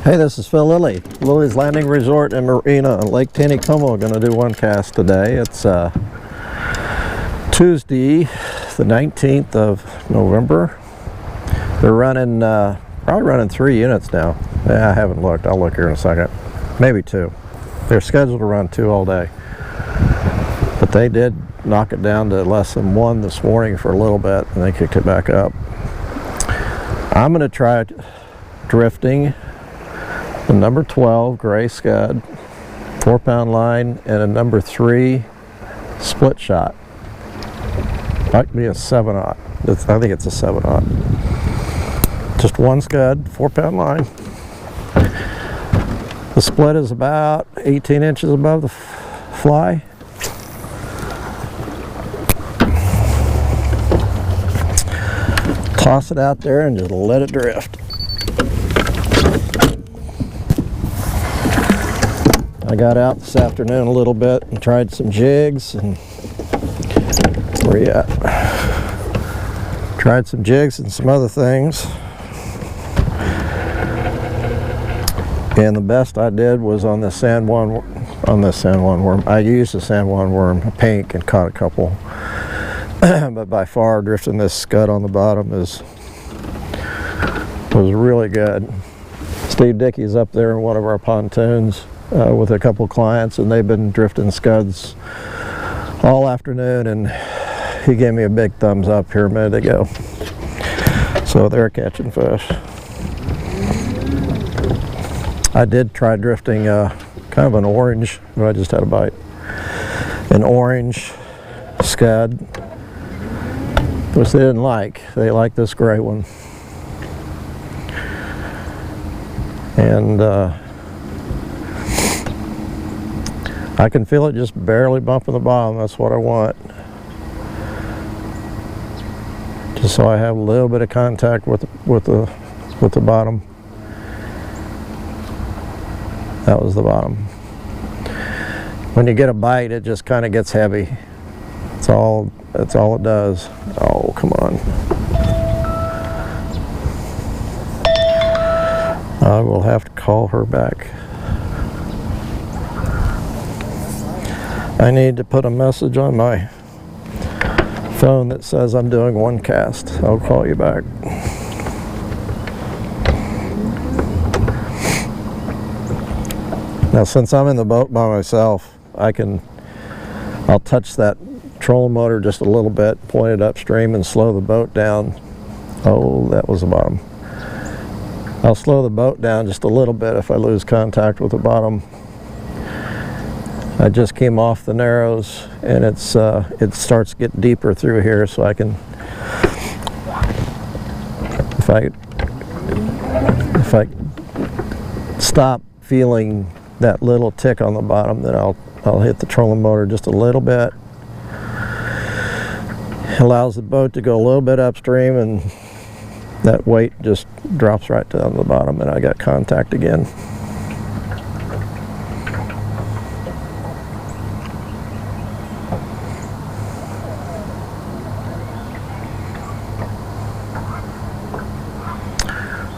Hey, this is Phil Lilley, Lilley's Landing Resort and Marina on Lake Taneycomo. Going to do one cast today. It's Tuesday, the 19th of November. They're running, probably running 3 units now. Yeah, I haven't looked. I'll look here in a second. Maybe 2. They're scheduled to run 2 all day. But they did knock it down to less than 1 this morning for a little bit, and they kicked it back up. I'm going to try drifting the number 12 gray scud, 4-pound line, and a number 3 split shot. Might be a 7/0. I think it's a 7/0. Just 1 scud, 4-pound line. The split is about 18 inches above the fly. Toss it out there and just let it drift. I got out this afternoon a little bit and tried some jigs, and where you at? Tried some jigs and some other things. And the best I did was on this San Juan worm. I used a San Juan worm, a pink, and caught a couple. But by far, drifting this scud on the bottom was really good. Steve Dickey's up there in one of our pontoons with a couple clients, and they've been drifting scuds all afternoon, and he gave me a big thumbs up here a minute ago. So they're catching fish. I did try drifting kind of an orange, I just had a bite, an orange scud, which they didn't like. They liked this gray one. And I can feel it just barely bumping the bottom. That's what I want. Just so I have a little bit of contact with the bottom. That was the bottom. When you get a bite, it just kind of gets heavy. That's all it does. Oh, come on. I will have to call her back. I need to put a message on my phone that says I'm doing one cast. I'll call you back. Now, since I'm in the boat by myself, I'll touch that trolling motor just a little bit, point it upstream, and slow the boat down. Oh, that was the bottom. I'll slow the boat down just a little bit if I lose contact with the bottom. I just came off the narrows, and it starts to get deeper through here, so I can, if I stop feeling that little tick on the bottom, then I'll hit the trolling motor just a little bit. It allows the boat to go a little bit upstream, and that weight just drops right down to the bottom, and I got contact again.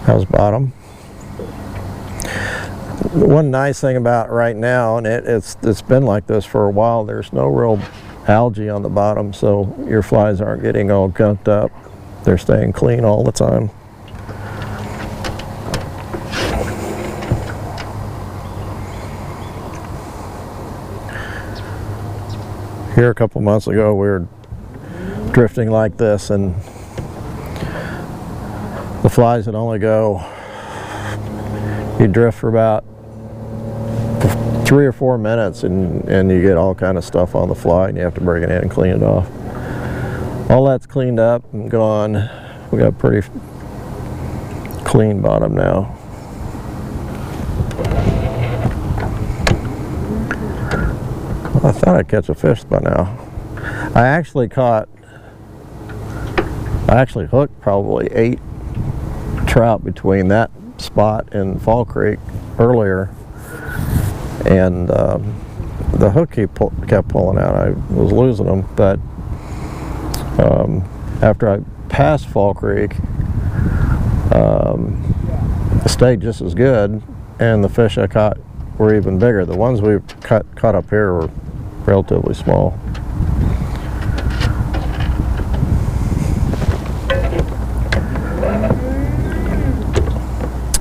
How's bottom? One nice thing about right now, and it's been like this for a while, there's no real algae on the bottom, so your flies aren't getting all gunked up. They're staying clean all the time. Here a couple months ago, we were drifting like this, and the flies would only go, you drift for about 3 or 4 minutes, and you get all kind of stuff on the fly, and you have to bring it in and clean it off. All that's cleaned up and gone. We got a pretty clean bottom now. Well, I thought I'd catch a fish by now. I actually hooked probably 8 trout between that spot and Fall Creek earlier, and the hook kept pulling out. I was losing them, but after I passed Fall Creek, it stayed just as good, and the fish I caught were even bigger. The ones we caught up here were relatively small.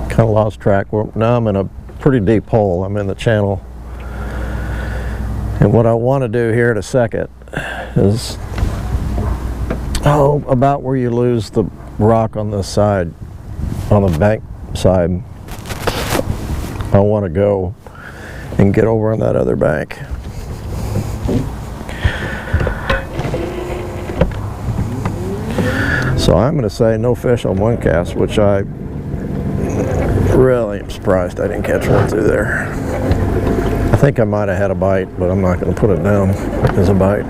Kind of lost track. Now I'm in a pretty deep hole. I'm in the channel. And what I want to do here in a second is, about where you lose the rock on this side, on the bank side, I want to go and get over on that other bank. So I'm going to say no fish on one cast, which I really am surprised I didn't catch one through there. I think I might have had a bite, but I'm not going to put it down as a bite.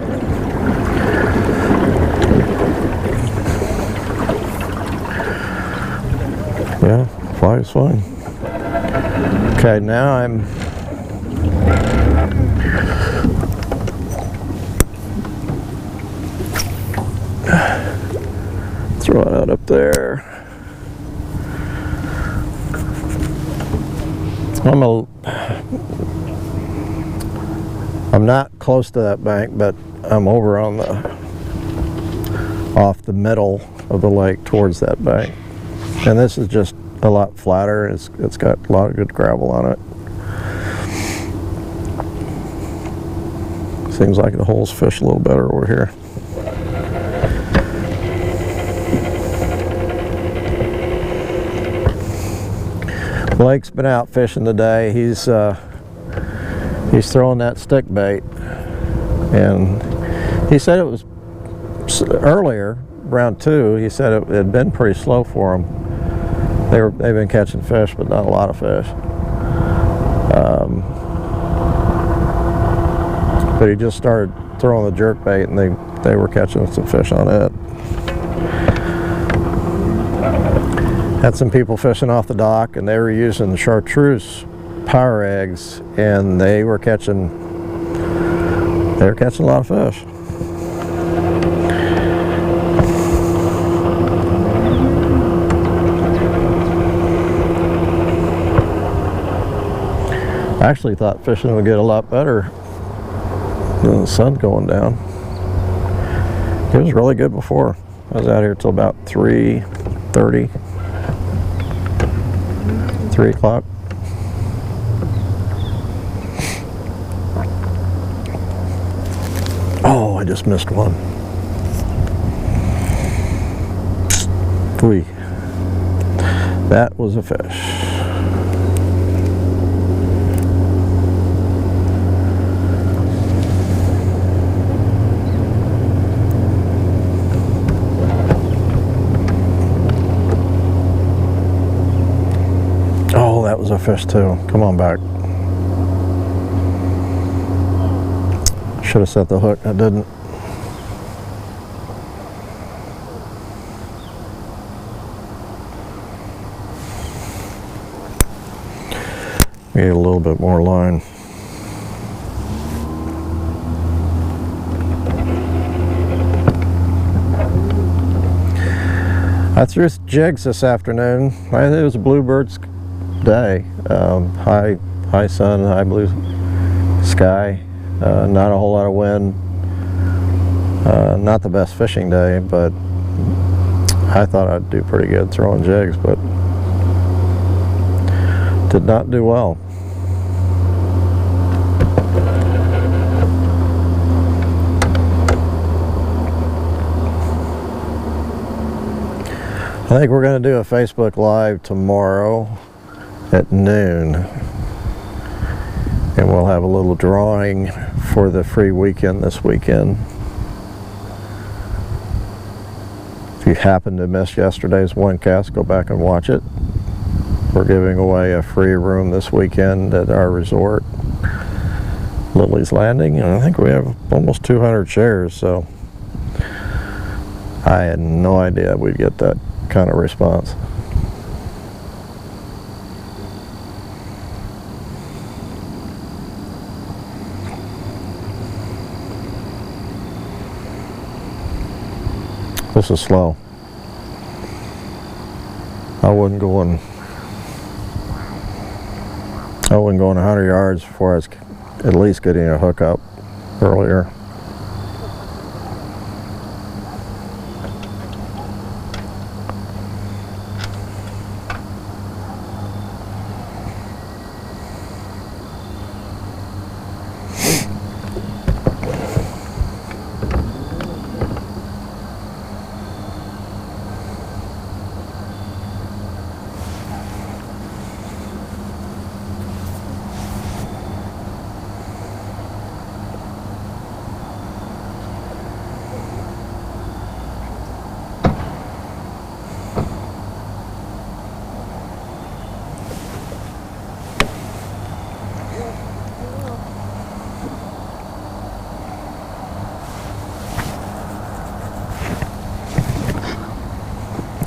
Yeah, fly is fine. Okay, now I'm throw it out up there. I'm not close to that bank, but I'm over on off the middle of the lake towards that bank. And this is just a lot flatter. It's got a lot of good gravel on it. Seems like the holes fish a little better over here. Blake's been out fishing today. He's throwing that stick bait, and he said it was earlier, round 2. He said it had been pretty slow for him. They've been catching fish, but not a lot of fish. But he just started throwing the jerk bait, and they were catching some fish on it. Had some people fishing off the dock, and they were using the chartreuse power eggs, and they were catching a lot of fish. I actually thought fishing would get a lot better than the sun going down. It was really good before. I was out here till about 3:30. 3 o'clock. Oh, I just missed one. Whee. That was a fish. That was a fish too. Come on back. Should have set the hook. I didn't. Need a little bit more line. I threw jigs this afternoon. It was a bluebird's day. High sun, high blue sky, not a whole lot of wind. Not the best fishing day, but I thought I'd do pretty good throwing jigs, but did not do well. I think we're going to do a Facebook Live tomorrow at noon, and we'll have a little drawing for the free weekend this weekend. If you happen to miss yesterday's one cast, go back and watch it. We're giving away a free room this weekend at our resort, Lilley's Landing, and I think we have almost 200 shares, so I had no idea we'd get that kind of response. This is slow. I wasn't going I wasn't going 100 yards before I was at least getting a hookup earlier.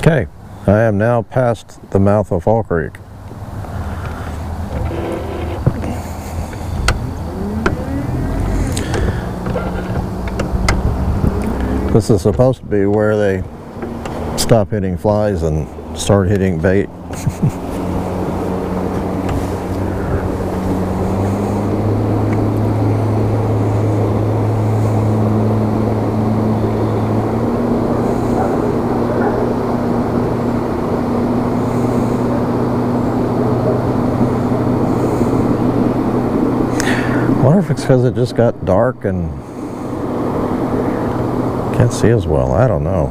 Okay, I am now past the mouth of Fall Creek. This is supposed to be where they stop hitting flies and start hitting bait. I wonder if it's because it just got dark and can't see as well. I don't know.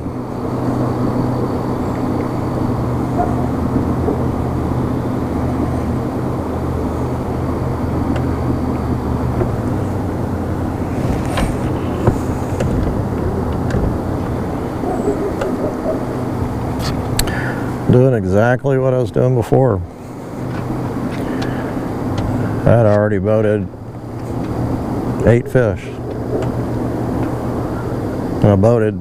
Doing exactly what I was doing before. I had already boated 8 fish. And I boated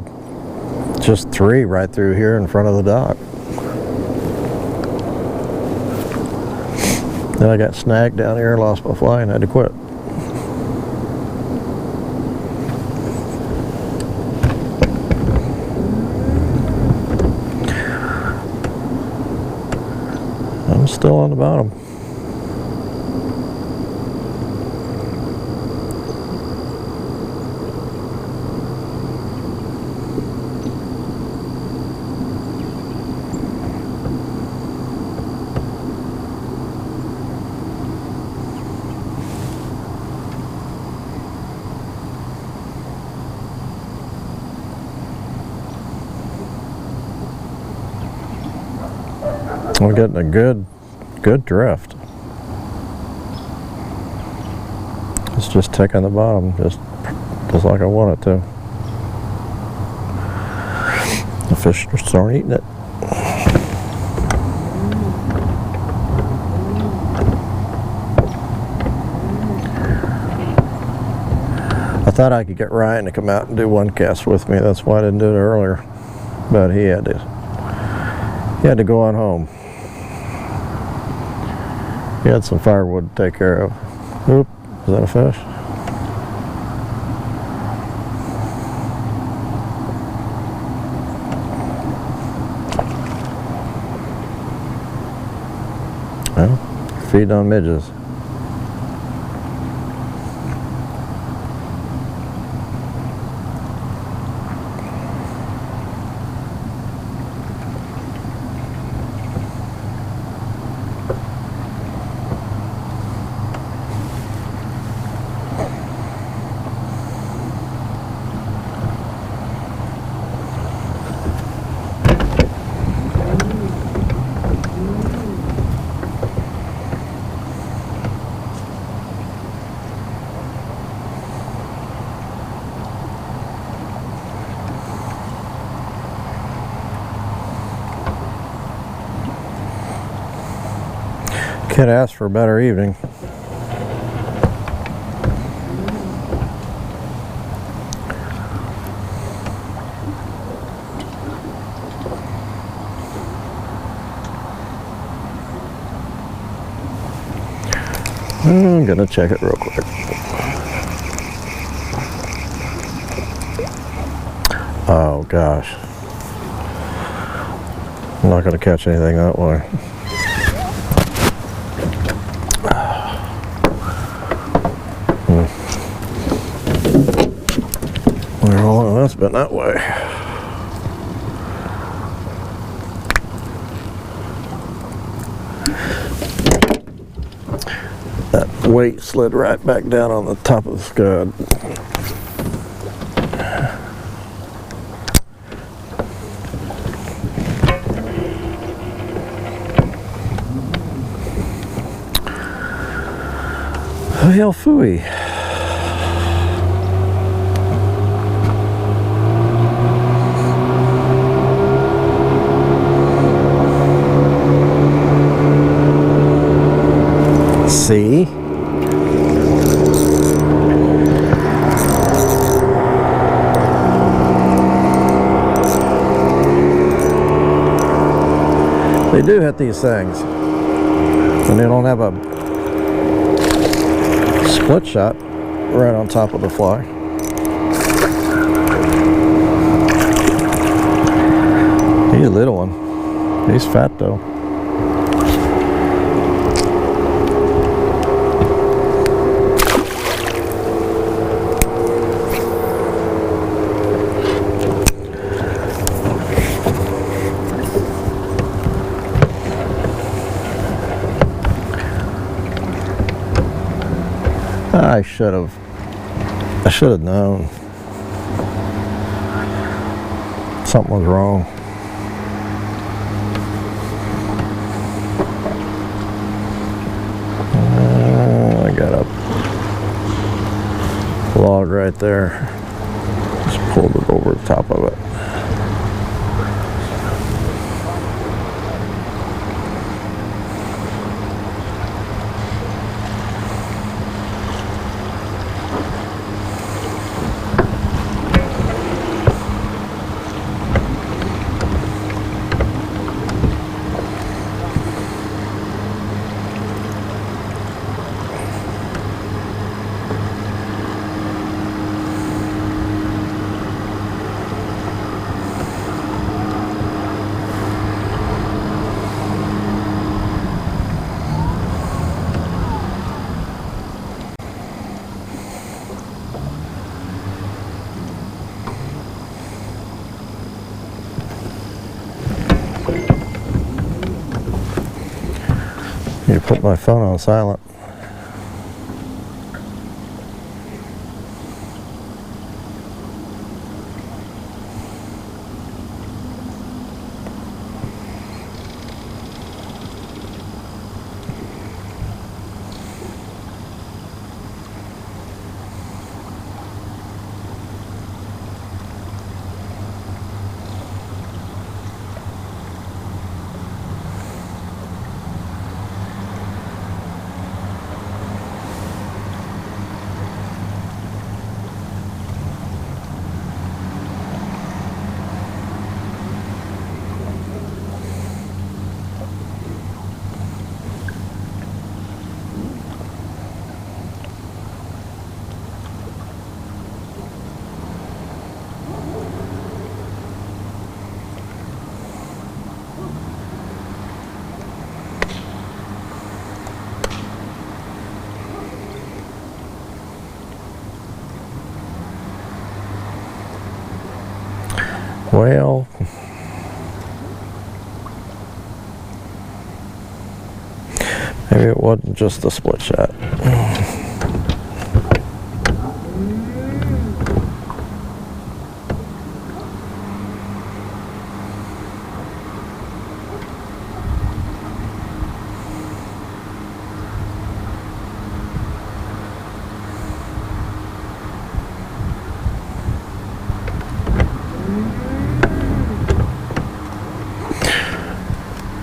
just 3 right through here in front of the dock. Then I got snagged down here, lost my fly, and had to quit. I'm still on the bottom. We're getting a good drift. It's just ticking the bottom, just like I want it to. The fish are starting eating it. I thought I could get Ryan to come out and do one cast with me. That's why I didn't do it earlier. But he had to go on home. He had some firewood to take care of. Oop, is that a fish? Well, feeding on midges. Can't ask for a better evening. I'm gonna check it real quick. Oh gosh. I'm not gonna catch anything that way. Oh, that's been that way. That weight slid right back down on the top of the scud. Well, phooey. See? They do hit these things. And they don't have a split shot right on top of the fly. He's a little one. He's fat though. I should have known something was wrong. I got a log right there. Just pulled it over the top of it. You put my phone on silent. Well, maybe it wasn't just a split shot.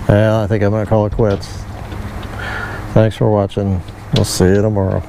Well, I think I'm going to call it quits. Thanks for watching. We'll see you tomorrow.